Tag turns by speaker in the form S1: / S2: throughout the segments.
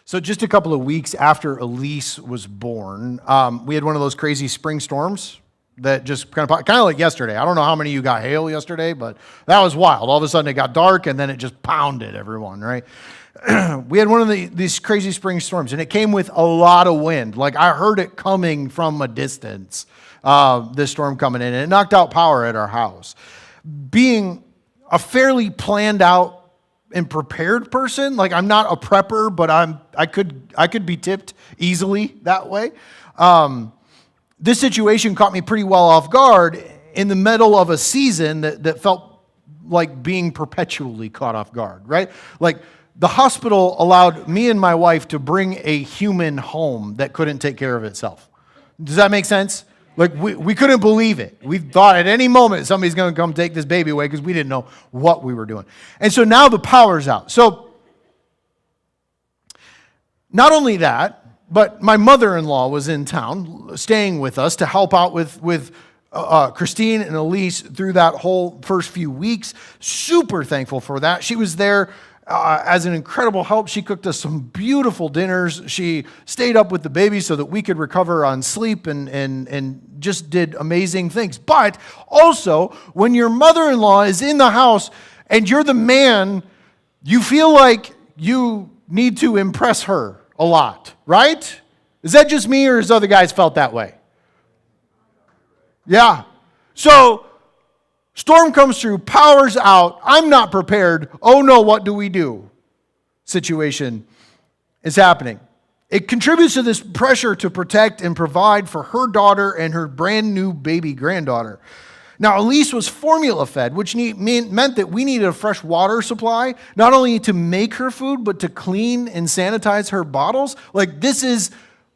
S1: So just a couple of weeks after Elise was born, we had one of those crazy spring storms that just kind of like yesterday. I don't know how many of you got hail yesterday, but that was wild. All of a sudden it got dark and then it just pounded everyone, right? We had one of these crazy spring storms, and it came with a lot of wind. Like, I heard it coming from a distance, this storm coming in, and it knocked out power at our house. Being a fairly planned out and prepared person, like, I'm not a prepper, but I could be tipped easily that way. This situation caught me pretty well off guard in the middle of a season that felt like being perpetually caught off guard, right? Like, the hospital allowed me and my wife to bring a human home that couldn't take care of itself. Does that make sense? Like, we couldn't believe it. We thought at any moment somebody's going to come take this baby away because we didn't know what we were doing. And so now the power's out. So not only that, but my mother-in-law was in town staying with us to help out with Christine and Elise through that whole first few weeks. Super thankful for that. She was there as an incredible help. She cooked us some beautiful dinners. She stayed up with the baby so that we could recover on sleep and just did amazing things. But also, when your mother-in-law is in the house and you're the man, you feel like you need to impress her a lot, right? Is that just me, or has other guys felt that way? Yeah. So, storm comes through, power's out, I'm not prepared, oh no, what do we do? Situation is happening. It contributes to this pressure to protect and provide for her daughter and her brand new baby granddaughter. Now, Elise was formula fed, which meant that we needed a fresh water supply, not only to make her food, but to clean and sanitize her bottles. Like, this is,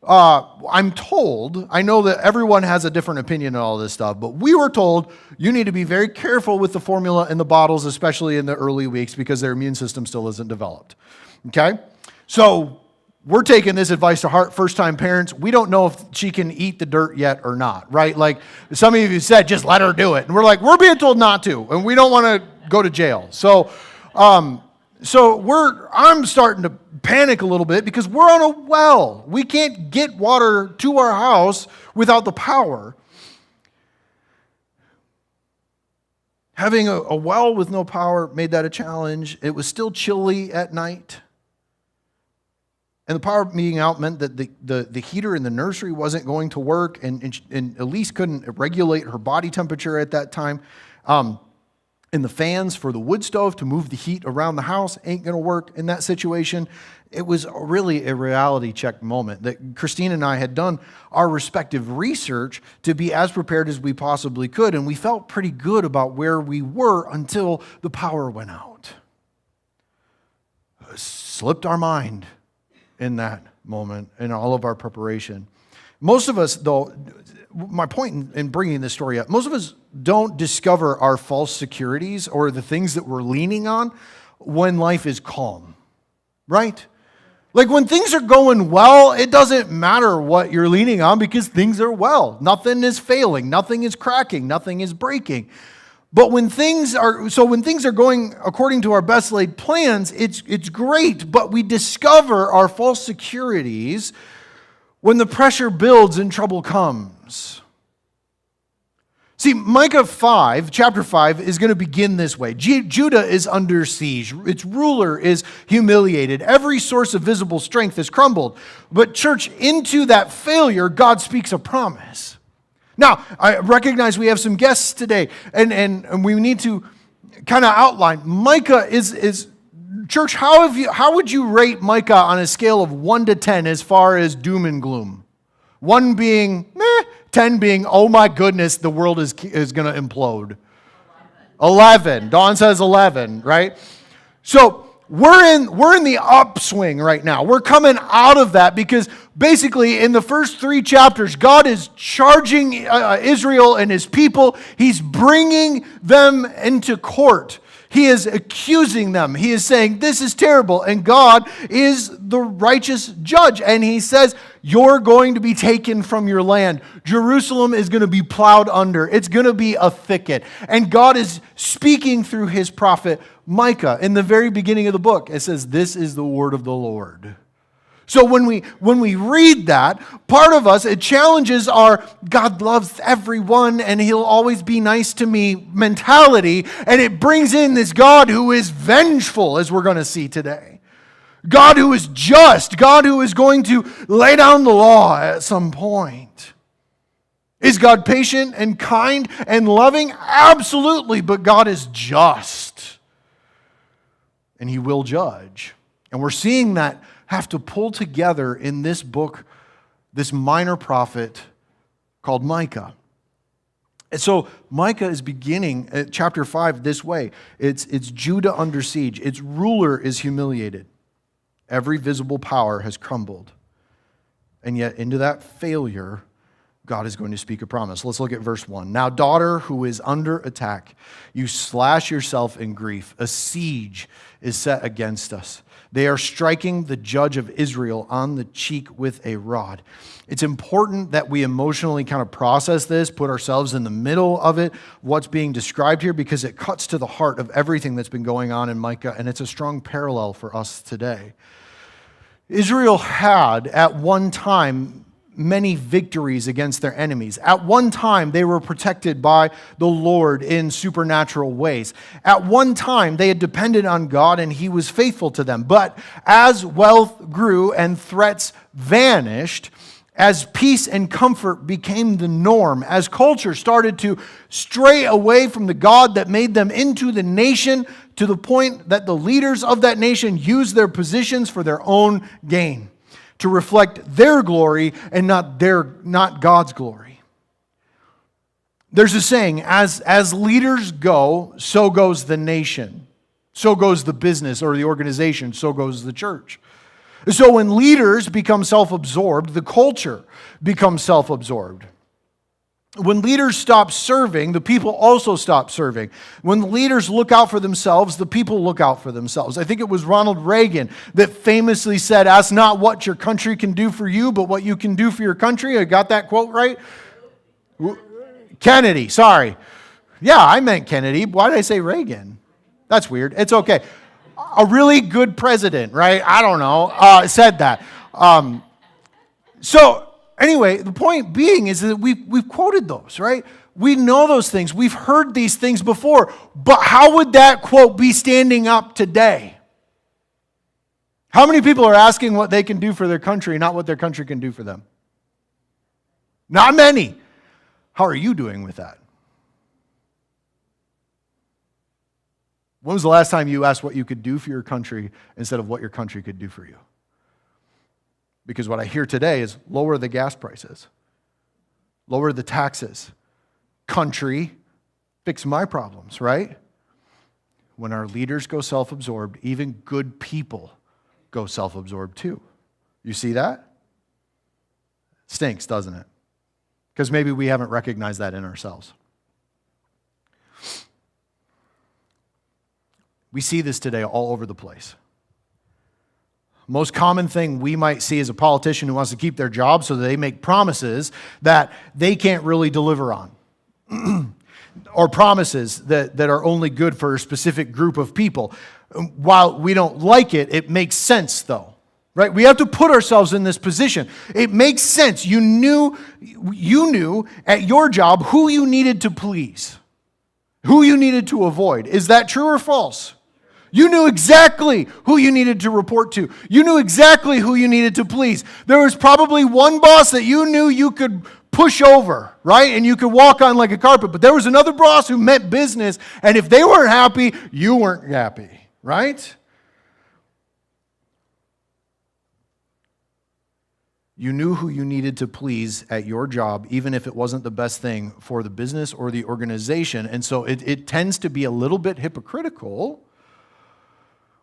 S1: I'm told, I know that everyone has a different opinion on all this stuff, but we were told you need to be very careful with the formula in the bottles, especially in the early weeks, because their immune system still isn't developed. Okay? So, we're taking this advice to heart, first-time parents. We don't know if she can eat the dirt yet or not, right? Like, some of you said, just let her do it. And we're like, we're being told not to, and we don't want to go to jail. So I'm starting to panic a little bit because we're on a well. We can't get water to our house without the power. Having a well with no power made that a challenge. It was still chilly at night. And the power being out meant that the heater in the nursery wasn't going to work, and Elise couldn't regulate her body temperature at that time. And the fans for the wood stove to move the heat around the house ain't going to work in that situation. It was really a reality check moment that Christine and I had done our respective research to be as prepared as we possibly could, and we felt pretty good about where we were until the power went out. It slipped our mind in that moment, in all of our preparation. Most of us, though, my point in bringing this story up, most of us don't discover our false securities or the things that we're leaning on when life is calm, right? Like, when things are going well, it doesn't matter what you're leaning on because things are well. Nothing is failing, nothing is cracking, nothing is breaking. But when things are going according to our best laid plans, it's great, but we discover our false securities when the pressure builds and trouble comes. See, Micah 5, chapter 5, is going to begin this way. Judah is under siege. Its ruler is humiliated. Every source of visible strength has crumbled. But church, into that failure, God speaks a promise. Now, I recognize we have some guests today, and we need to kind of outline. Micah is church, how would you rate Micah on a scale of 1 to 10 as far as doom and gloom? 1 being meh, 10 being, oh my goodness, the world is going to implode. 11. Dawn says 11, right? So we're in the upswing right now. We're coming out of that because basically in the first 3 chapters, God is charging Israel and his people. He's bringing them into court. He is accusing them. He is saying, this is terrible. And God is the righteous judge. And he says, you're going to be taken from your land. Jerusalem is going to be plowed under. It's going to be a thicket. And God is speaking through his prophet Micah. In the very beginning of the book, it says, this is the word of the Lord. So when we read that, part of us, it challenges our God loves everyone and he'll always be nice to me mentality, and it brings in this God who is vengeful, as we're going to see today. God who is just, God who is going to lay down the law at some point. Is God patient and kind and loving? Absolutely, but God is just. And he will judge. And we're seeing that have to pull together in this book, this minor prophet called Micah. And so Micah is beginning at chapter 5 this way. It's Judah under siege. Its ruler is humiliated. Every visible power has crumbled. And yet into that failure, God is going to speak a promise. Let's look at verse 1. Now, daughter who is under attack, you slash yourself in grief. A siege is set against us. They are striking the judge of Israel on the cheek with a rod. It's important that we emotionally kind of process this, put ourselves in the middle of it, what's being described here, because it cuts to the heart of everything that's been going on in Micah, and it's a strong parallel for us today. Israel had, at one time, many victories against their enemies. At one time, they were protected by the Lord in supernatural ways. At one time, they had depended on God and he was faithful to them. But as wealth grew and threats vanished, as peace and comfort became the norm, as culture started to stray away from the God that made them into the nation, to the point that the leaders of that nation used their positions for their own gain, to reflect their glory and not God's glory. There's a saying, as leaders go, so goes the nation. So goes the business or the organization, so goes the church. So when leaders become self-absorbed, the culture becomes self-absorbed. When leaders stop serving, the people also stop serving. When the leaders look out for themselves, the people look out for themselves. I think it was Ronald Reagan that famously said, ask not what your country can do for you, but what you can do for your country. I got that quote right? Kennedy, sorry. Yeah, I meant Kennedy. Why did I say Reagan? That's weird. It's okay. A really good president, right? I don't know, said that. Anyway, the point being is that we've quoted those, right? We know those things. We've heard these things before. But how would that quote be standing up today? How many people are asking what they can do for their country, not what their country can do for them? Not many. How are you doing with that? When was the last time you asked what you could do for your country instead of what your country could do for you? Because what I hear today is lower the gas prices, lower the taxes. Country, fix my problems, right? When our leaders go self-absorbed, even good people go self-absorbed too. You see that? Stinks, doesn't it? Because maybe we haven't recognized that in ourselves. We see this today all over the place. Most common thing we might see is a politician who wants to keep their job, so they make promises that they can't really deliver on. Or promises that are only good for a specific group of people. While we don't like it, it makes sense though. Right? We have to put ourselves in this position. It makes sense. You knew at your job who you needed to please, who you needed to avoid. Is that true or false? You knew exactly who you needed to report to. You knew exactly who you needed to please. There was probably one boss that you knew you could push over, right? And you could walk on like a carpet. But there was another boss who meant business. And if they weren't happy, you weren't happy, right? You knew who you needed to please at your job, even if it wasn't the best thing for the business or the organization. And so it tends to be a little bit hypocritical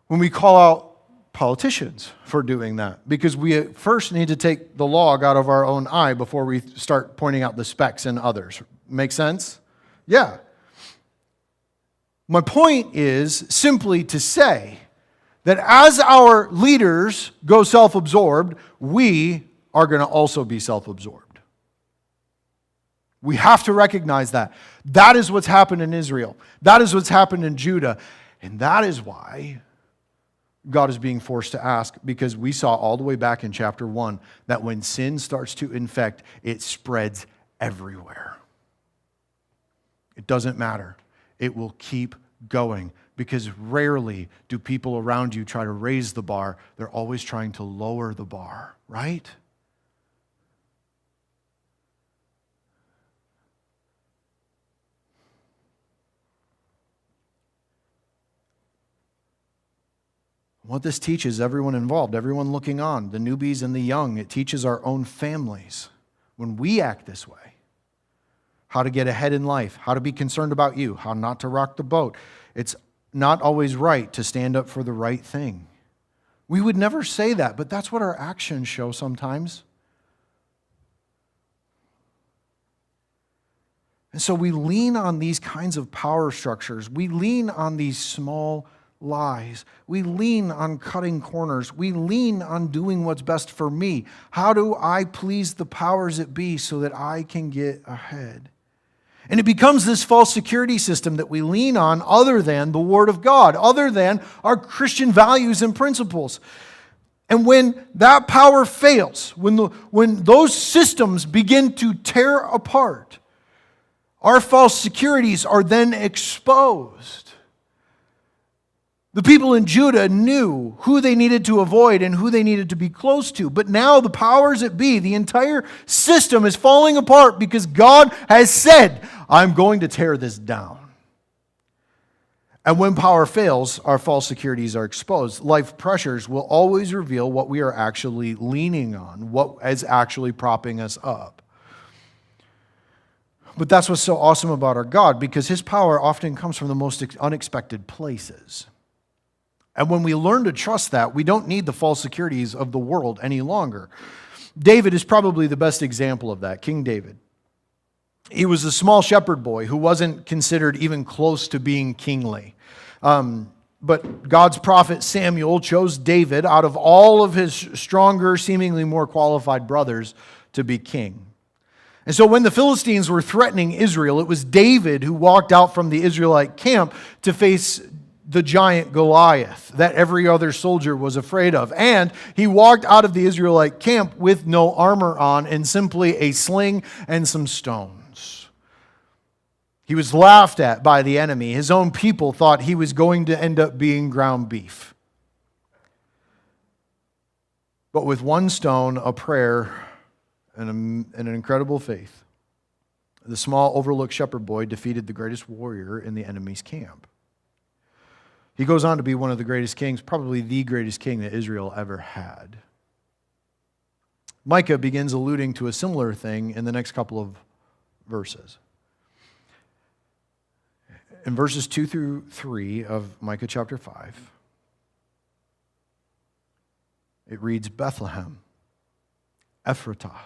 S1: when we call out politicians for doing that, because we first need to take the log out of our own eye before we start pointing out the specks in others. Make sense? Yeah. My point is simply to say that as our leaders go self-absorbed, we are going to also be self-absorbed. We have to recognize that. That is what's happened in Israel. That is what's happened in Judah. And that is why God is being forced to ask, because we saw all the way back in chapter 1 that when sin starts to infect, it spreads everywhere. It doesn't matter. It will keep going, because rarely do people around you try to raise the bar. They're always trying to lower the bar, right? What this teaches everyone involved, everyone looking on, the newbies and the young, it teaches our own families when we act this way. How to get ahead in life, how to be concerned about you, how not to rock the boat. It's not always right to stand up for the right thing. We would never say that, but that's what our actions show sometimes. And so we lean on these kinds of power structures. We lean on these small lies. We lean on cutting corners. We lean on doing what's best for me. How do I please the powers that be so that I can get ahead? And it becomes this false security system that we lean on other than the Word of God, other than our Christian values and principles. And when that power fails, when those systems begin to tear apart, our false securities are then exposed. The people in Judah knew who they needed to avoid and who they needed to be close to. But now the powers that be, the entire system is falling apart because God has said, I'm going to tear this down. And when power fails, our false securities are exposed. Life pressures will always reveal what we are actually leaning on, what is actually propping us up. But that's what's so awesome about our God, because His power often comes from the most unexpected places. And when we learn to trust that, we don't need the false securities of the world any longer. David is probably the best example of that, King David. He was a small shepherd boy who wasn't considered even close to being kingly. But God's prophet Samuel chose David out of all of his stronger, seemingly more qualified brothers to be king. And so when the Philistines were threatening Israel, it was David who walked out from the Israelite camp to face the giant Goliath that every other soldier was afraid of. And he walked out of the Israelite camp with no armor on and simply a sling and some stones. He was laughed at by the enemy. His own people thought he was going to end up being ground beef. But with one stone, a prayer, and an incredible faith, the small overlooked shepherd boy defeated the greatest warrior in the enemy's camp. He goes on to be one of the greatest kings, probably the greatest king that Israel ever had. Micah begins alluding to a similar thing in the next couple of verses. In verses 2 through 3 of Micah chapter 5, it reads, Bethlehem, Ephratah,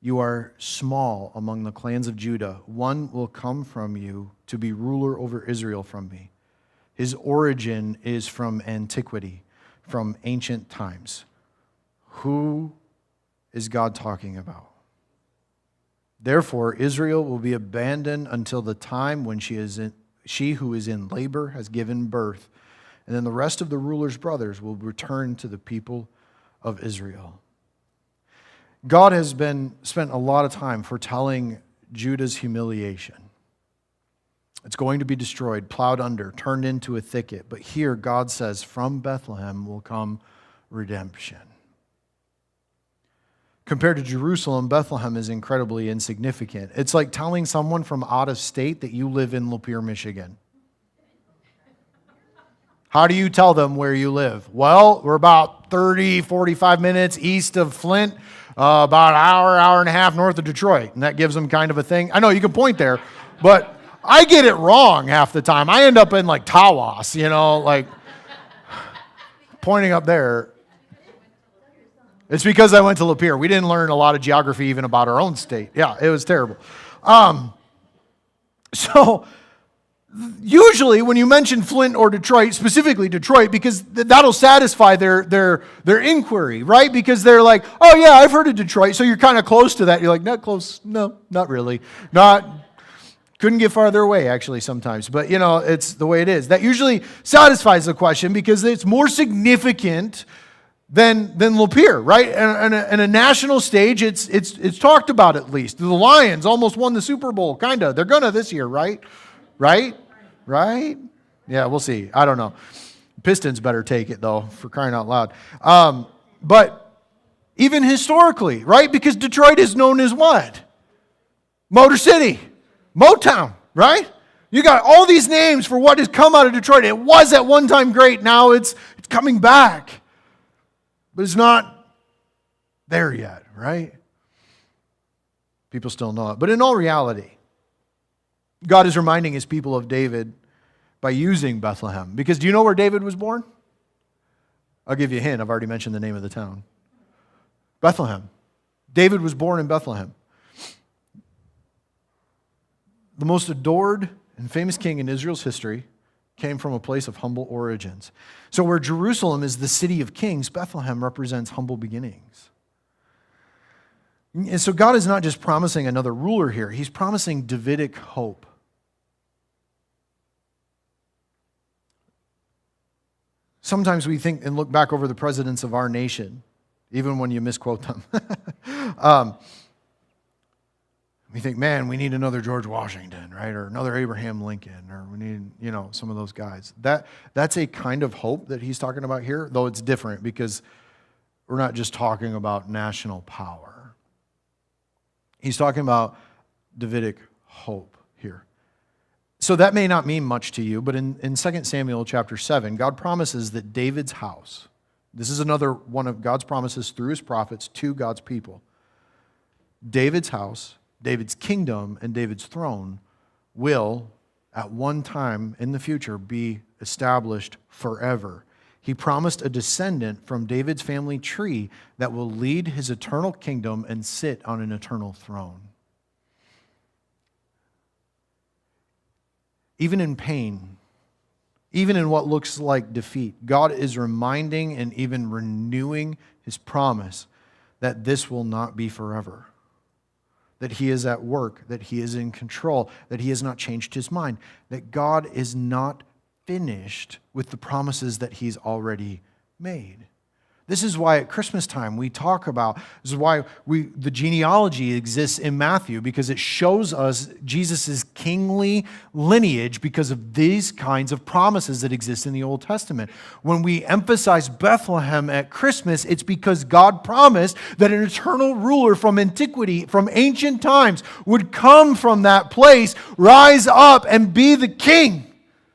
S1: you are small among the clans of Judah. One will come from you to be ruler over Israel from me. His origin is from antiquity, from ancient times. Who is God talking about? Therefore, Israel will be abandoned until the time when she who is in labor has given birth. And then the rest of the ruler's brothers will return to the people of Israel. God has spent a lot of time foretelling Judah's humiliation. It's going to be destroyed, plowed under, turned into a thicket. But here God says, from Bethlehem will come redemption. Compared to Jerusalem, Bethlehem is incredibly insignificant. It's like telling someone from out of state that you live in Lapeer, Michigan. How do you tell them where you live? Well, we're about 30, 45 minutes east of Flint, about an hour and a half north of Detroit. And that gives them kind of a thing. I know you can point there, but I get it wrong half the time. I end up in like Tawas, like pointing up there. It's because I went to Lapeer. We didn't learn a lot of geography even about our own state. Yeah, it was terrible. So usually when you mention Flint or Detroit, specifically Detroit, because that'll satisfy their inquiry, right? Because they're like, oh yeah, I've heard of Detroit. So you're kind of close to that. You're like, not close. No, not really. Couldn't get farther away, actually, sometimes. But, it's the way it is. That usually satisfies the question because it's more significant than Lapeer, right? And a national stage, it's talked about at least. The Lions almost won the Super Bowl, kind of. They're going to this year, right? Right? Yeah, we'll see. I don't know. Pistons better take it, though, for crying out loud. But even historically, right? Because Detroit is known as what? Motor City. Motown, right? You got all these names for what has come out of Detroit. It was at one time great. Now it's coming back. But it's not there yet, right? People still know it. But in all reality, God is reminding his people of David by using Bethlehem. Because do you know where David was born? I'll give you a hint. I've already mentioned the name of the town. Bethlehem. David was born in Bethlehem. The most adored and famous king in Israel's history came from a place of humble origins. So where Jerusalem is the city of kings, Bethlehem represents humble beginnings. And so God is not just promising another ruler here. He's promising Davidic hope. Sometimes we think and look back over the presidents of our nation, even when you misquote them. We think, man, we need another George Washington, right? Or another Abraham Lincoln, or we need, some of those guys. That's a kind of hope that he's talking about here, though it's different because we're not just talking about national power. He's talking about Davidic hope here. So that may not mean much to you, but in 2 Samuel chapter 7, God promises that David's house, this is another one of God's promises through his prophets to God's people. David's house, David's kingdom, and David's throne will, at one time in the future, be established forever. He promised a descendant from David's family tree that will lead his eternal kingdom and sit on an eternal throne. Even in pain, even in what looks like defeat, God is reminding and even renewing his promise that this will not be forever. That he is at work, that he is in control, that he has not changed his mind, that God is not finished with the promises that he's already made. This is why at Christmas time we talk about, this is why the genealogy exists in Matthew, because it shows us Jesus' kingly lineage because of these kinds of promises that exist in the Old Testament. When we emphasize Bethlehem at Christmas, it's because God promised that an eternal ruler from antiquity, from ancient times, would come from that place, rise up and be the king,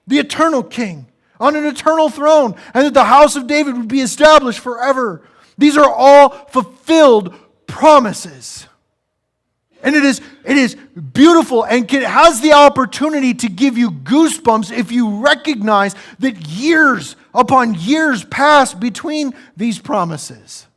S1: the eternal king, on an eternal throne, and that the house of David would be established forever. These are all fulfilled promises. And it is beautiful and it has the opportunity to give you goosebumps if you recognize that years upon years pass between these promises.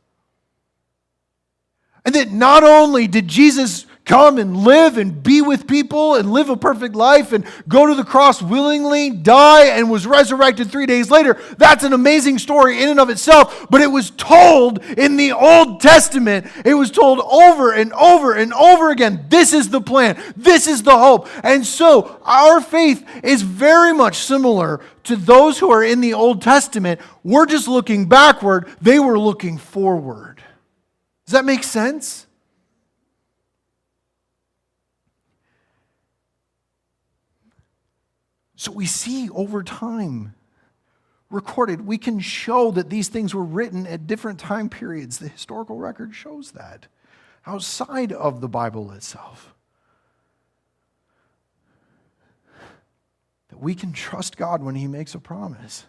S1: And that not only did Jesus come and live and be with people and live a perfect life and go to the cross willingly, die, and was resurrected 3 days later. That's an amazing story in and of itself, but it was told in the Old Testament. It was told over and over and over again. This is the plan. This is the hope. And so our faith is very much similar to those who are in the Old Testament. We're just looking backward. They were looking forward. Does that make sense? So we see over time recorded, we can show that these things were written at different time periods. The historical record shows that outside of the Bible itself. That we can trust God when he makes a promise.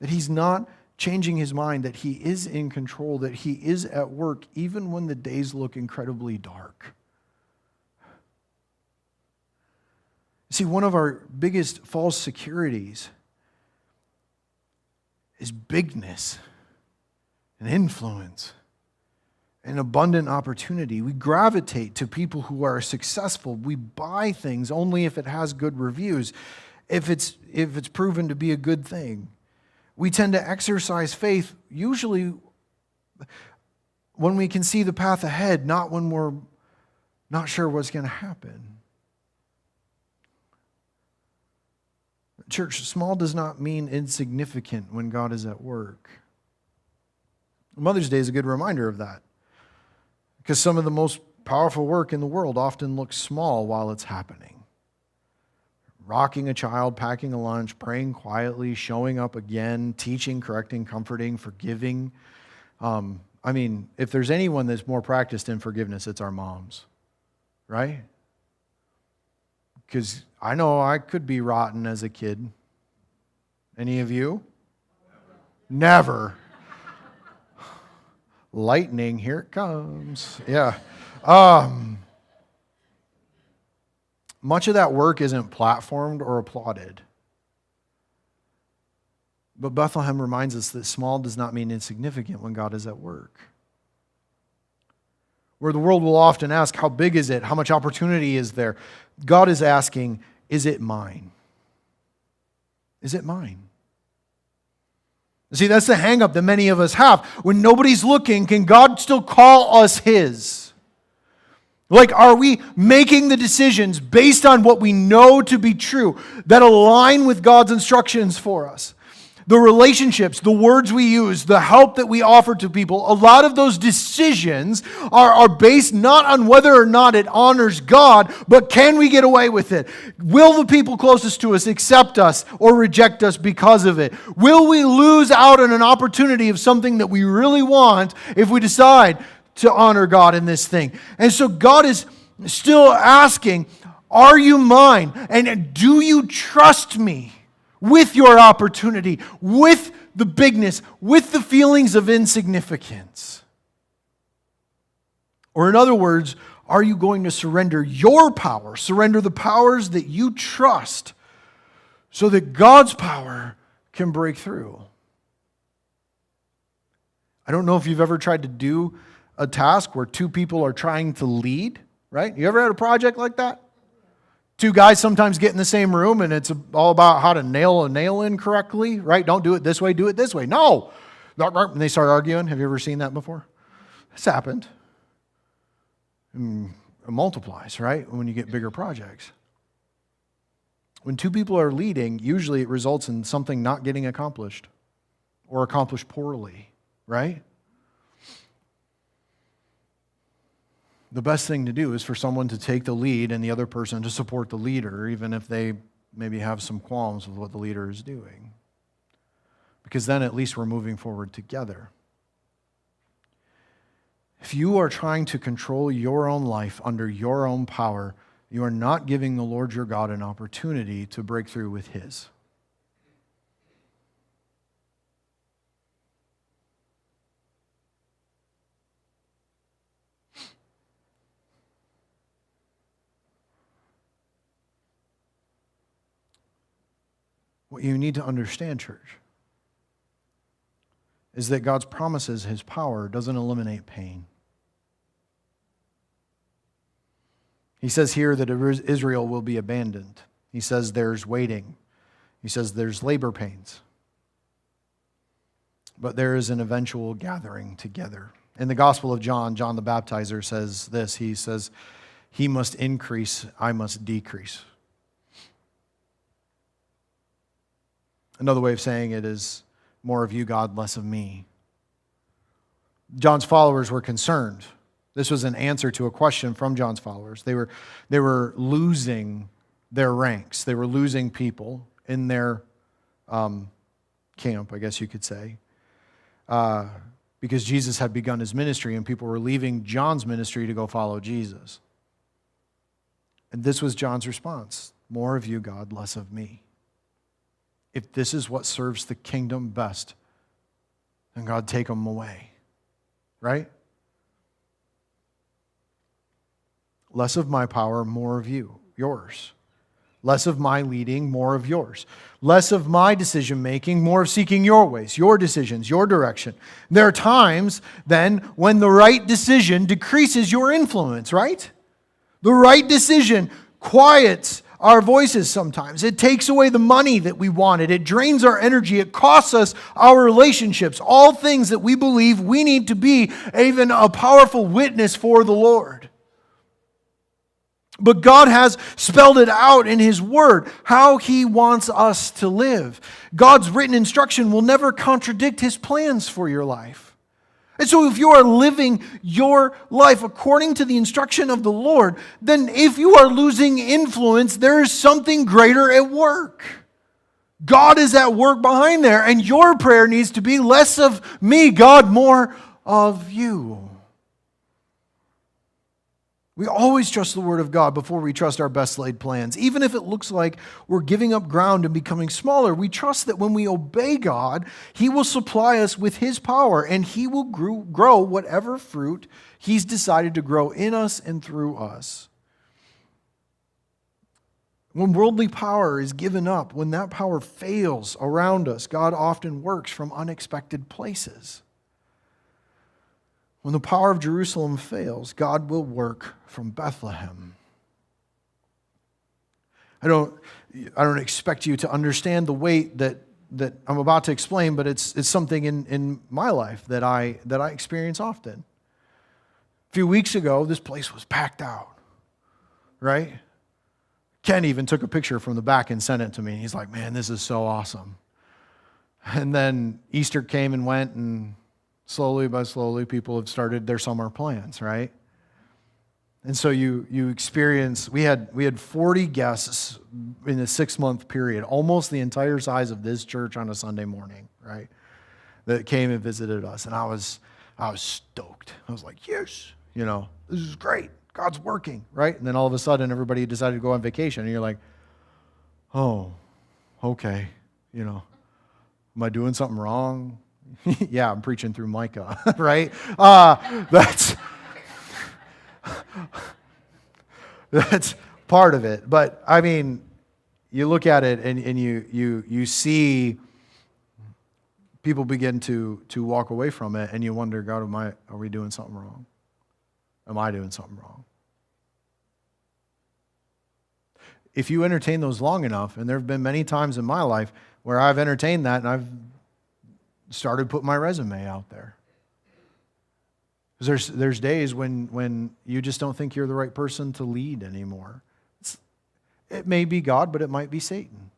S1: That he's not changing his mind, that he is in control, that he is at work even when the days look incredibly dark. See, one of our biggest false securities is bigness and influence and abundant opportunity. We gravitate to people who are successful. We buy things only if it has good reviews, if it's proven to be a good thing. We tend to exercise faith usually when we can see the path ahead, not when we're not sure what's going to happen. Church, small does not mean insignificant when God is at work. Mother's Day is a good reminder of that, because some of the most powerful work in the world often looks small while it's happening. Rocking a child, packing a lunch, praying quietly, showing up again, teaching, correcting, comforting, forgiving. If there's anyone that's more practiced in forgiveness, it's our moms, right? Because I know I could be rotten as a kid. Any of you? Never. Lightning, here it comes. Yeah. Much of that work isn't platformed or applauded. But Bethlehem reminds us that small does not mean insignificant when God is at work. Where the world will often ask, how big is it? How much opportunity is there? God is asking, is it mine? Is it mine? See, that's the hang-up that many of us have. When nobody's looking, can God still call us His? Like, are we making the decisions based on what we know to be true that align with God's instructions for us? The relationships, the words we use, the help that we offer to people, a lot of those decisions are based not on whether or not it honors God, but can we get away with it? Will the people closest to us accept us or reject us because of it? Will we lose out on an opportunity of something that we really want if we decide to honor God in this thing? And so God is still asking, are you mine? And do you trust me with your opportunity, with the bigness, with the feelings of insignificance? Or in other words, are you going to surrender your power, surrender the powers that you trust so that God's power can break through? I don't know if you've ever tried to do a task where two people are trying to lead, right? You ever had a project like that? Two guys sometimes get in the same room and it's all about how to nail a nail in correctly, right? Don't do it this way, do it this way. No! And they start arguing. Have you ever seen that before? It's happened. It multiplies, right? When you get bigger projects. When two people are leading, usually it results in something not getting accomplished or accomplished poorly, right? The best thing to do is for someone to take the lead and the other person to support the leader, even if they maybe have some qualms with what the leader is doing. Because then at least we're moving forward together. If you are trying to control your own life under your own power, you are not giving the Lord your God an opportunity to break through with His. What you need to understand, church, is that God's promises, His power, doesn't eliminate pain. He says here that Israel will be abandoned. He says there's waiting. He says there's labor pains. But there is an eventual gathering together. In the Gospel of John, John the Baptizer says this. He says, "He must increase, I must decrease." Another way of saying it is, more of you, God, less of me. John's followers were concerned. This was an answer to a question from John's followers. They were losing their ranks. They were losing people in their camp, I guess you could say, because Jesus had begun His ministry and people were leaving John's ministry to go follow Jesus. And this was John's response: more of you, God, less of me. If this is what serves the kingdom best, then God, take them away. Right? Less of my power, more of you, yours. Less of my leading, more of yours. Less of my decision making, more of seeking your ways, your decisions, your direction. There are times then when the right decision decreases your influence, right? The right decision quiets our voices sometimes. It takes away the money that we wanted. It drains our energy. It costs us our relationships. All things that we believe we need to be even a powerful witness for the Lord. But God has spelled it out in His Word, how He wants us to live. God's written instruction will never contradict His plans for your life. And so if you are living your life according to the instruction of the Lord, then if you are losing influence, there is something greater at work. God is at work behind there, and your prayer needs to be less of me, God, more of you. We always trust the Word of God before we trust our best laid plans. Even if it looks like we're giving up ground and becoming smaller, we trust that when we obey God, He will supply us with His power and He will grow whatever fruit He's decided to grow in us and through us. When worldly power is given up, when that power fails around us, God often works from unexpected places. When the power of Jerusalem fails, God will work from Bethlehem. I don't expect you to understand the weight that I'm about to explain, but it's something in my life that I experience often. A few weeks ago, this place was packed out, right? Ken even took a picture from the back and sent it to me. He's like, man, this is so awesome. And then Easter came and went, and slowly by slowly, people have started their summer plans, right? And so you experience, we had 40 guests in a 6-month period, almost the entire size of this church on a Sunday morning, right? That came and visited us. And I was stoked. I was like, yes, this is great. God's working, right? And then all of a sudden, everybody decided to go on vacation. And you're like, oh, okay, am I doing something wrong? Yeah, I'm preaching through Micah, right? That's part of it. But I mean, you look at it and you see people begin to walk away from it, and you wonder, God, are we doing something wrong? Am I doing something wrong? If you entertain those long enough, and there have been many times in my life where I've entertained that and I've started putting my resume out there. Because there's days when you just don't think you're the right person to lead anymore. It may be God, but it might be Satan.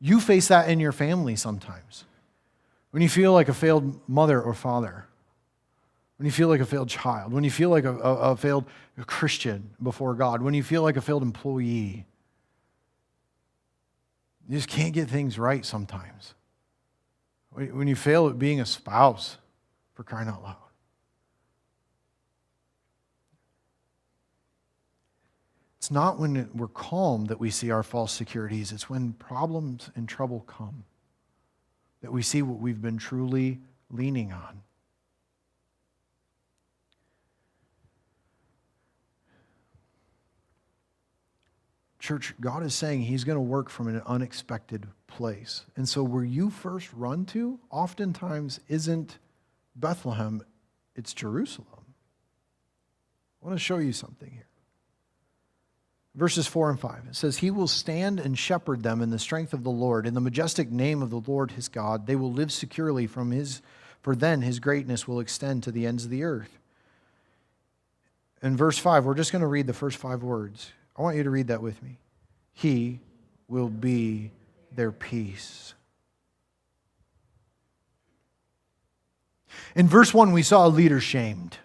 S1: You face that in your family sometimes. When you feel like a failed mother or father. When you feel like a failed child. When you feel like a failed Christian before God. When you feel like a failed employee. You just can't get things right sometimes. When you fail at being a spouse, for crying out loud. It's not when we're calm that we see our false securities. It's when problems and trouble come that we see what we've been truly leaning on. Church, God is saying He's going to work from an unexpected place. And so where you first run to oftentimes isn't Bethlehem, it's Jerusalem. I want to show you something here. Verses 4 and 5. It says, He will stand and shepherd them in the strength of the Lord. In the majestic name of the Lord his God, they will live securely for then His greatness will extend to the ends of the earth. In verse 5, we're just going to read the first 5 words. I want you to read that with me. He will be their peace. In verse 1, we saw a leader shamed.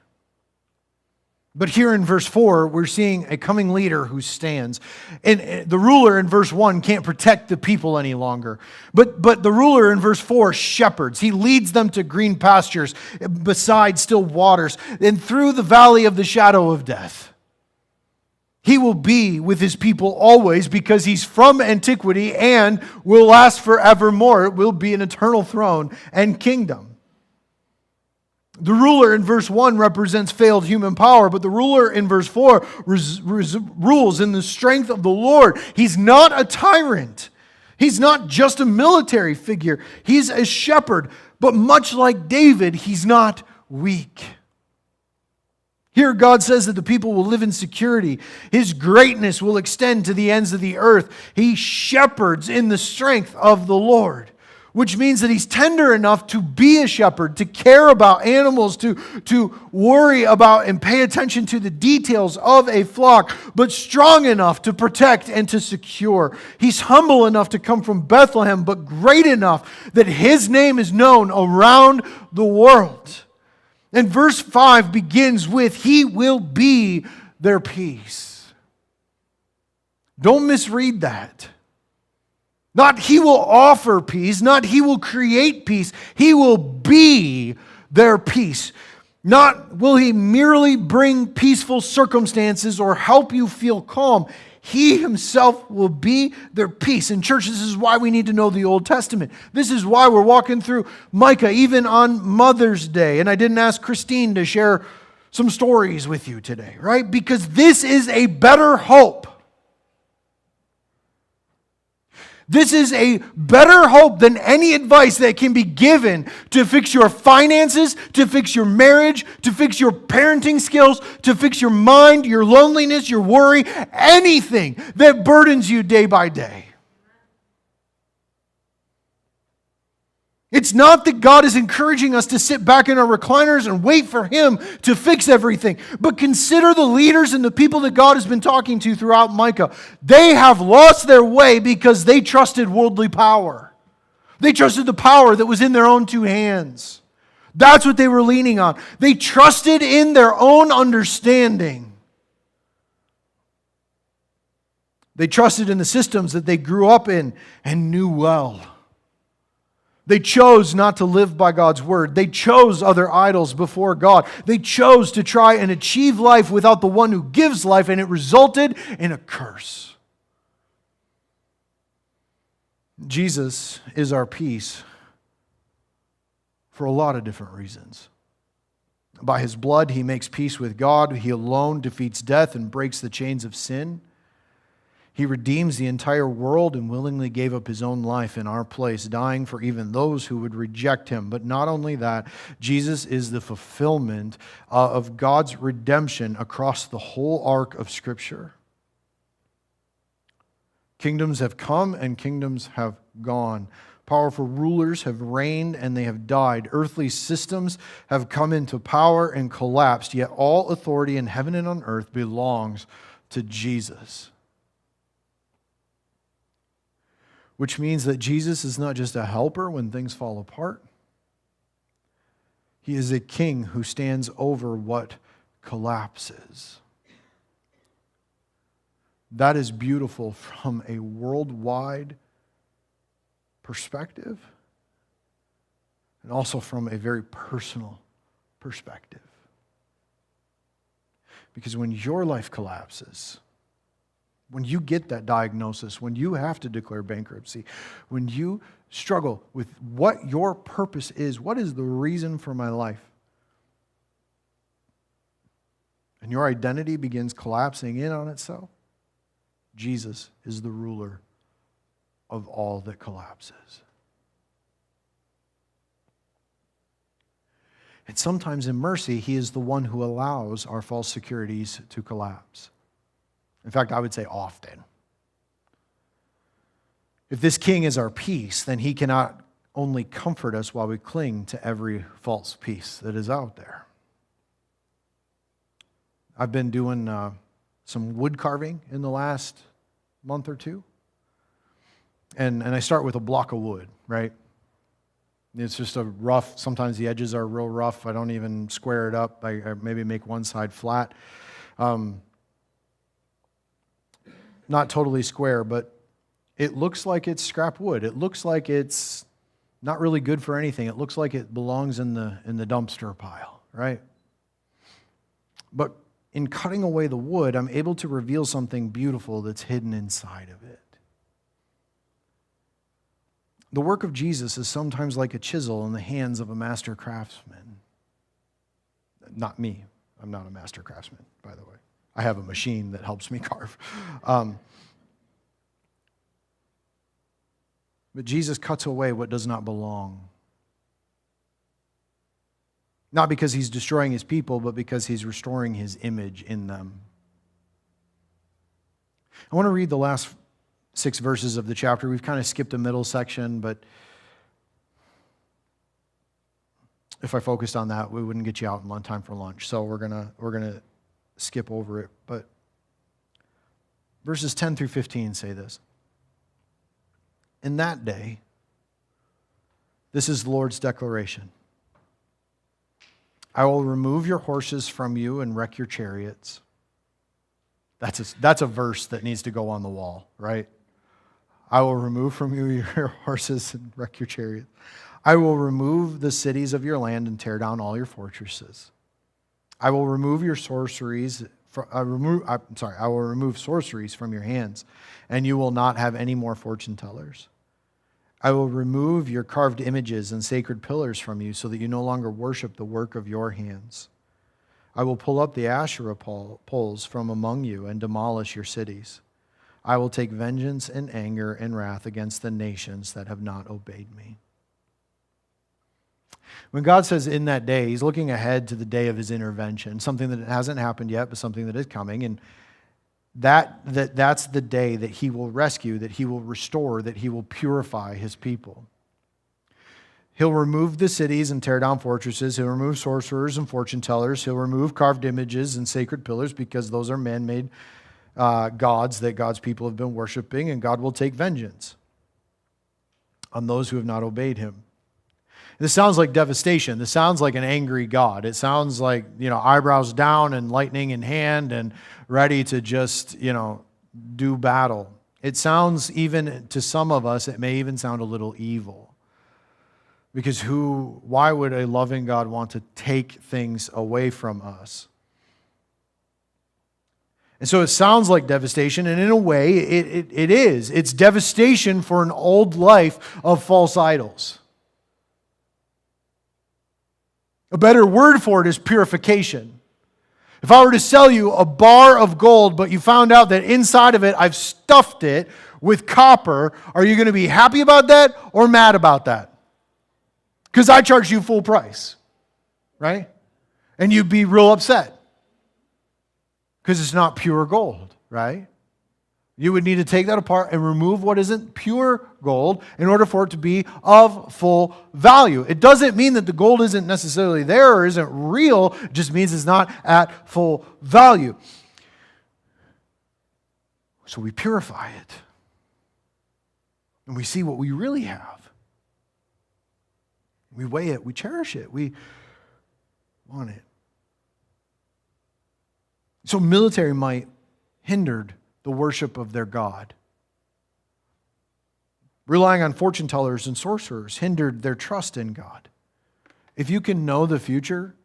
S1: But here in verse 4, we're seeing a coming leader who stands. And the ruler in verse 1 can't protect the people any longer. But the ruler in verse 4 shepherds. He leads them to green pastures beside still waters and through the valley of the shadow of death. He will be with His people always because He's from antiquity and will last forevermore. It will be an eternal throne and kingdom. The ruler in verse 1 represents failed human power, but the ruler in verse 4 rules in the strength of the Lord. He's not a tyrant. He's not just a military figure. He's a shepherd, but much like David, he's not weak. Here God says that the people will live in security. His greatness will extend to the ends of the earth. He shepherds in the strength of the Lord. which means that he's tender enough to be a shepherd, to care about animals, to worry about and pay attention to the details of a flock, but strong enough to protect and to secure. He's humble enough to come from Bethlehem, but great enough that his name is known around the world. And verse 5 begins with, he will be their peace. Don't misread that. Not he will offer peace, not he will create peace. He will be their peace. Not will he merely bring peaceful circumstances or help you feel calm. He himself will be their peace. And church, this is why we need to know the Old Testament. This is why we're walking through Micah, even on Mother's Day. And I didn't ask Christine to share some stories with you today, right? Because this is a better hope. This is a better hope than any advice that can be given to fix your finances, to fix your marriage, to fix your parenting skills, to fix your mind, your loneliness, your worry, anything that burdens you day by day. It's not that God is encouraging us to sit back in our recliners and wait for Him to fix everything. But consider the leaders and the people that God has been talking to throughout Micah. They have lost their way because they trusted worldly power. They trusted the power that was in their own two hands. That's what they were leaning on. They trusted in their own understanding. They trusted in the systems that they grew up in and knew well. They chose not to live by God's word. They chose other idols before God. They chose to try and achieve life without the one who gives life, and it resulted in a curse. Jesus is our peace for a lot of different reasons. By His blood, He makes peace with God. He alone defeats death and breaks the chains of sin. He redeems the entire world and willingly gave up His own life in our place, dying for even those who would reject Him. But not only that, Jesus is the fulfillment of God's redemption across the whole arc of Scripture. Kingdoms have come and kingdoms have gone. Powerful rulers have reigned and they have died. Earthly systems have come into power and collapsed, yet all authority in heaven and on earth belongs to Jesus. Which means that Jesus is not just a helper when things fall apart. He is a king who stands over what collapses. That is beautiful from a worldwide perspective and also from a very personal perspective. Because when your life collapses, when you get that diagnosis, when you have to declare bankruptcy, when you struggle with what your purpose is, what is the reason for my life, and your identity begins collapsing in on itself, Jesus is the ruler of all that collapses. And sometimes in mercy, He is the one who allows our false securities to collapse. In fact, I would say often. If this king is our peace, then he cannot only comfort us while we cling to every false peace that is out there. I've been doing some wood carving in the last month or two. And I start with a block of wood, right? It's just a rough, sometimes the edges are real rough. I don't even square it up. I maybe make one side flat. Not totally square, but it looks like it's scrap wood. It looks like it's not really good for anything. It looks like it belongs in the dumpster pile, right? But in cutting away the wood, I'm able to reveal something beautiful that's hidden inside of it. The work of Jesus is sometimes like a chisel in the hands of a master craftsman. Not me. I'm not a master craftsman, by the way. I have a machine that helps me carve. But Jesus cuts away what does not belong. Not because He's destroying His people, but because He's restoring His image in them. I want to read the last 6 verses of the chapter. We've kind of skipped a middle section, but if I focused on that, we wouldn't get you out in time for lunch. So we're gonna skip over it. But verses 10 through 15 say this. In that day, this is the Lord's declaration. I will remove your horses from you and wreck your chariots. That's a verse that needs to go on the wall, right? I will remove from you your horses and wreck your chariots. I will remove the cities of your land and tear down all your fortresses. I will remove your sorceries. I will remove sorceries from your hands, and you will not have any more fortune tellers. I will remove your carved images and sacred pillars from you, so that you no longer worship the work of your hands. I will pull up the Asherah poles from among you and demolish your cities. I will take vengeance and anger and wrath against the nations that have not obeyed me. When God says in that day, he's looking ahead to the day of his intervention, something that hasn't happened yet, but something that is coming. And that's the day that he will rescue, that he will restore, that he will purify his people. He'll remove the cities and tear down fortresses. He'll remove sorcerers and fortune tellers. He'll remove carved images and sacred pillars, because those are man-made gods that God's people have been worshiping, and God will take vengeance on those who have not obeyed him. This sounds like devastation. This sounds like an angry God. It sounds like, eyebrows down and lightning in hand and ready to just, do battle. It sounds, even to some of us, it may even sound a little evil. Because why would a loving God want to take things away from us? And so it sounds like devastation, and in a way, it is. It's devastation for an old life of false idols. A better word for it is purification. If I were to sell you a bar of gold, but you found out that inside of it I've stuffed it with copper, are you going to be happy about that or mad about that? Because I charged you full price, right? And you'd be real upset because it's not pure gold, right? You would need to take that apart and remove what isn't pure gold in order for it to be of full value. It doesn't mean that the gold isn't necessarily there or isn't real. It just means it's not at full value. So we purify it. And we see what we really have. We weigh it. We cherish it. We want it. So military might hindered the worship of their God. Relying on fortune tellers and sorcerers hindered their trust in God. If you can know the future,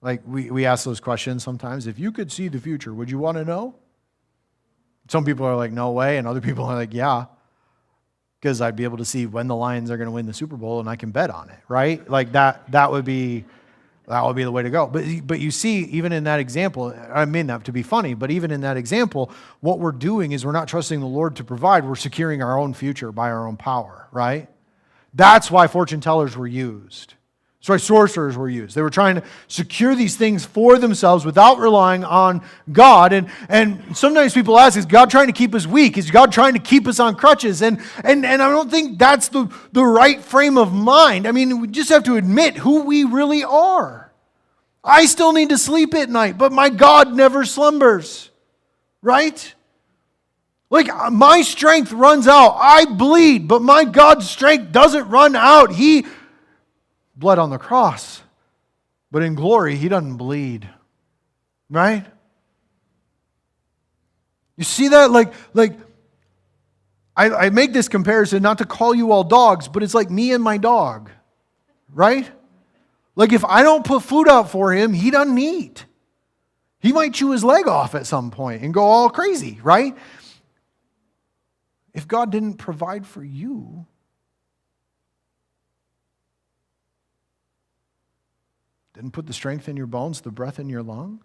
S1: like we ask those questions sometimes, if you could see the future, would you want to know? Some people are like, no way, and other people are like, yeah, because I'd be able to see when the Lions are going to win the Super Bowl and I can bet on it, right? Like that would be the way to go. But you see, even in that example, I mean that to be funny, but even in that example, what we're doing is we're not trusting the Lord to provide. We're securing our own future by our own power, right? That's why fortune tellers were used. That's why sorcerers were used. They were trying to secure these things for themselves without relying on God. And sometimes people ask, is God trying to keep us weak? Is God trying to keep us on crutches? And I don't think that's the right frame of mind. I mean, we just have to admit who we really are. I still need to sleep at night, but my God never slumbers, right? Like, my strength runs out. I bleed, but my God's strength doesn't run out. He bled on the cross, but in glory, he doesn't bleed, right? You see that? Like I make this comparison not to call you all dogs, but it's like me and my dog, right? Like, if I don't put food out for him, he doesn't eat. He might chew his leg off at some point and go all crazy, right? If God didn't provide for you, didn't put the strength in your bones, the breath in your lungs,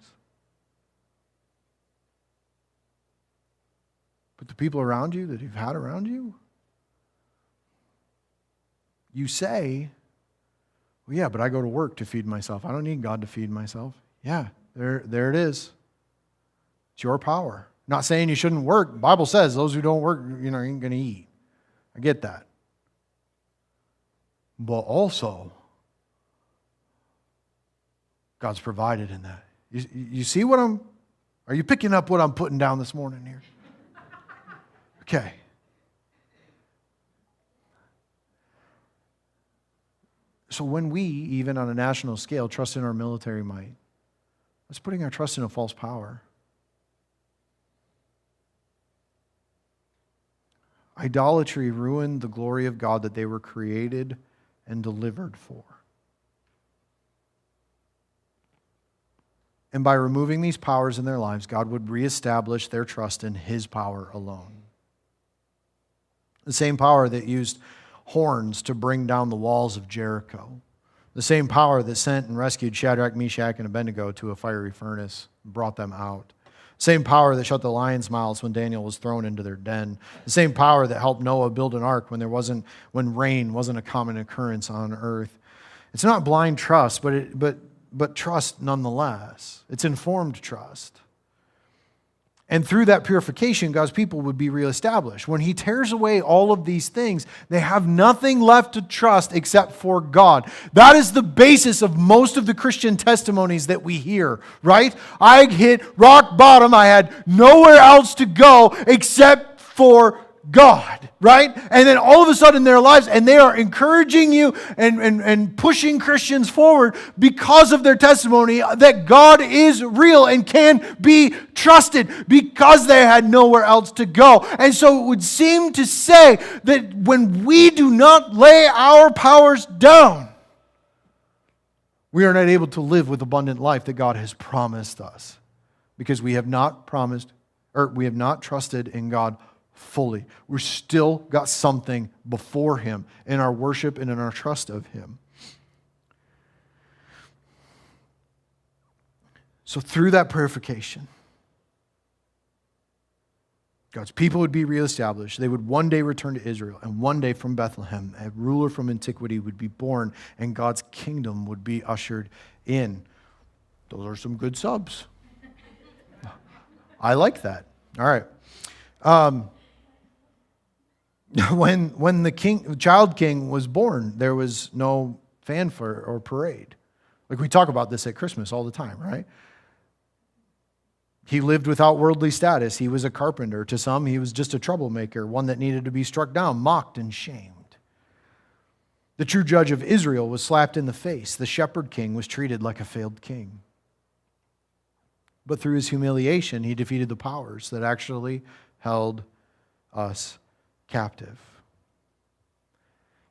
S1: put the people around you that you've had around you, you say, well, yeah, but I go to work to feed myself. I don't need God to feed myself. Yeah, there it is. It's your power. Not saying you shouldn't work. The Bible says those who don't work, ain't going to eat. I get that. But also, God's provided in that. You see are you picking up what I'm putting down this morning here? Okay. So when we, even on a national scale, trust in our military might, that's putting our trust in a false power. Idolatry ruined the glory of God that they were created and delivered for. And by removing these powers in their lives, God would reestablish their trust in His power alone. The same power that used horns to bring down the walls of Jericho. The same power that sent and rescued Shadrach, Meshach, and Abednego to a fiery furnace and brought them out. The same power that shut the lions' mouths when Daniel was thrown into their den. The same power that helped Noah build an ark when rain wasn't a common occurrence on earth. It's not blind trust, but trust nonetheless. It's informed trust. And through that purification, God's people would be reestablished. When He tears away all of these things, they have nothing left to trust except for God. That is the basis of most of the Christian testimonies that we hear, right? I hit rock bottom. I had nowhere else to go except for God, right? And then all of a sudden in their lives, and they are encouraging you and pushing Christians forward because of their testimony that God is real and can be trusted because they had nowhere else to go. And so it would seem to say that when we do not lay our powers down, we are not able to live with abundant life that God has promised us because we have not trusted in God fully. We're still got something before Him in our worship and in our trust of Him. So through that purification, God's people would be reestablished. They would one day return to Israel, and one day from Bethlehem, a ruler from antiquity would be born, and God's kingdom would be ushered in. Those are some good subs. I like that. All right. When the child king was born, there was no fanfare or parade. Like we talk about this at Christmas all the time, right? He lived without worldly status. He was a carpenter. To some, he was just a troublemaker, one that needed to be struck down, mocked, and shamed. The true judge of Israel was slapped in the face. The shepherd king was treated like a failed king. But through his humiliation, he defeated the powers that actually held us captive.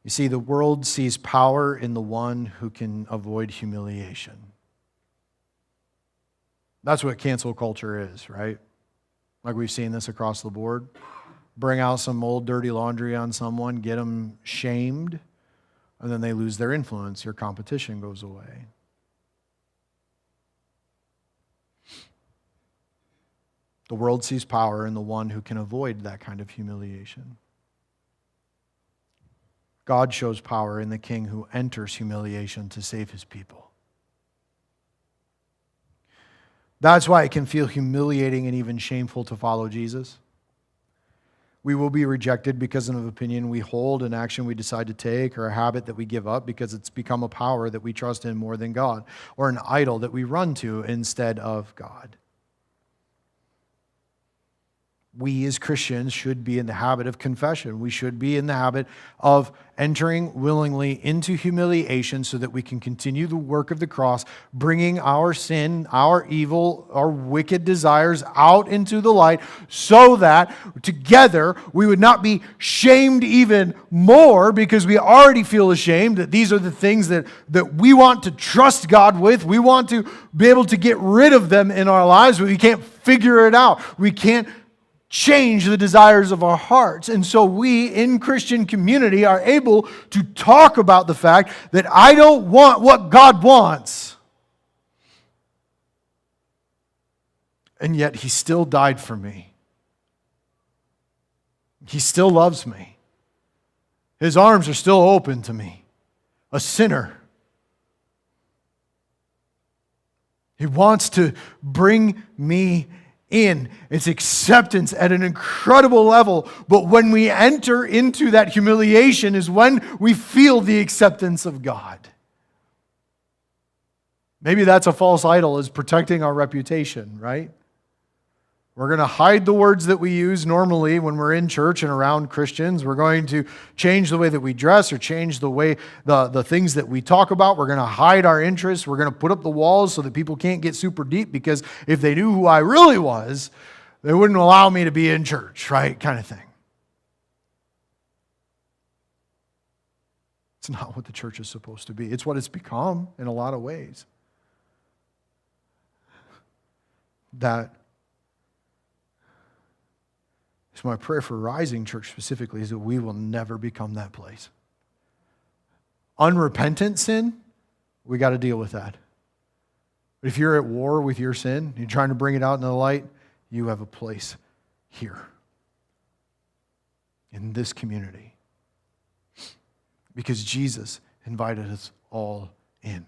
S1: You see, the world sees power in the one who can avoid humiliation. That's what cancel culture is, right? Like we've seen this across the board. Bring out some old dirty laundry on someone, get them shamed, and then they lose their influence. Your competition goes away. The world sees power in the one who can avoid that kind of humiliation. God shows power in the king who enters humiliation to save His people. That's why it can feel humiliating and even shameful to follow Jesus. We will be rejected because of an opinion we hold, an action we decide to take, or a habit that we give up because it's become a power that we trust in more than God, or an idol that we run to instead of God. We as Christians should be in the habit of confession. We should be in the habit of entering willingly into humiliation so that we can continue the work of the cross, bringing our sin, our evil, our wicked desires out into the light so that together we would not be shamed even more because we already feel ashamed that these are the things that we want to trust God with. We want to be able to get rid of them in our lives, but we can't figure it out. We can't change the desires of our hearts. And so we in Christian community are able to talk about the fact that I don't want what God wants. And yet He still died for me. He still loves me. His arms are still open to me, a sinner. He wants to bring me in. It's acceptance at an incredible level. But when we enter into that humiliation is when we feel the acceptance of God. Maybe that's a false idol, is protecting our reputation, right? We're going to hide the words that we use normally when we're in church and around Christians. We're going to change the way that we dress or change the way, the things that we talk about. We're going to hide our interests. We're going to put up the walls so that people can't get super deep, because if they knew who I really was, they wouldn't allow me to be in church, right? Kind of thing. It's not what the church is supposed to be. It's what it's become in a lot of ways. That is my prayer for Rising Church specifically, is that we will never become that place. Unrepentant sin, we got to deal with that. But if you're at war with your sin, you're trying to bring it out into the light, you have a place here in this community, because Jesus invited us all in.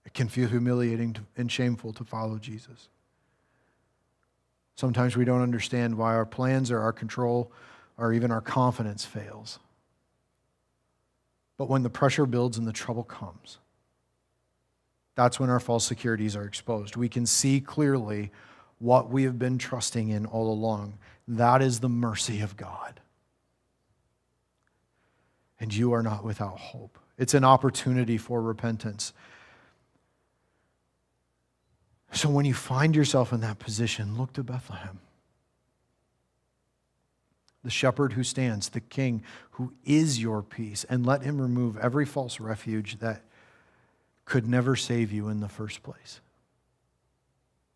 S1: It can feel humiliating and shameful to follow Jesus. Sometimes we don't understand why our plans or our control or even our confidence fails. But when the pressure builds and the trouble comes, that's when our false securities are exposed. We can see clearly what we have been trusting in all along. That is the mercy of God. And you are not without hope. It's an opportunity for repentance. So when you find yourself in that position, look to Bethlehem. The shepherd who stands, the king who is your peace, and let him remove every false refuge that could never save you in the first place.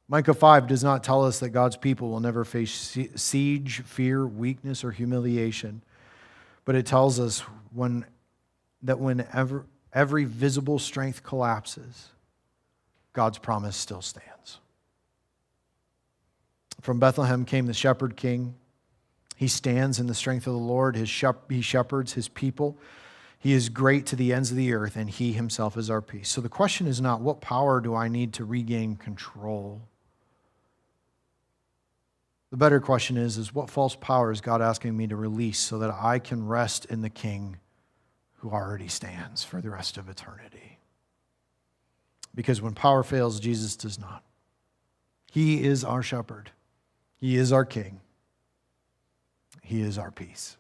S1: Micah 5 does not tell us that God's people will never face siege, fear, weakness, or humiliation, but it tells us that whenever every visible strength collapses, God's promise still stands. From Bethlehem came the shepherd king. He stands in the strength of the Lord. He shepherds his people. He is great to the ends of the earth, and he himself is our peace. So the question is not, what power do I need to regain control? The better question is what false power is God asking me to release so that I can rest in the king who already stands for the rest of eternity? Because when power fails, Jesus does not. He is our shepherd. He is our king. He is our peace.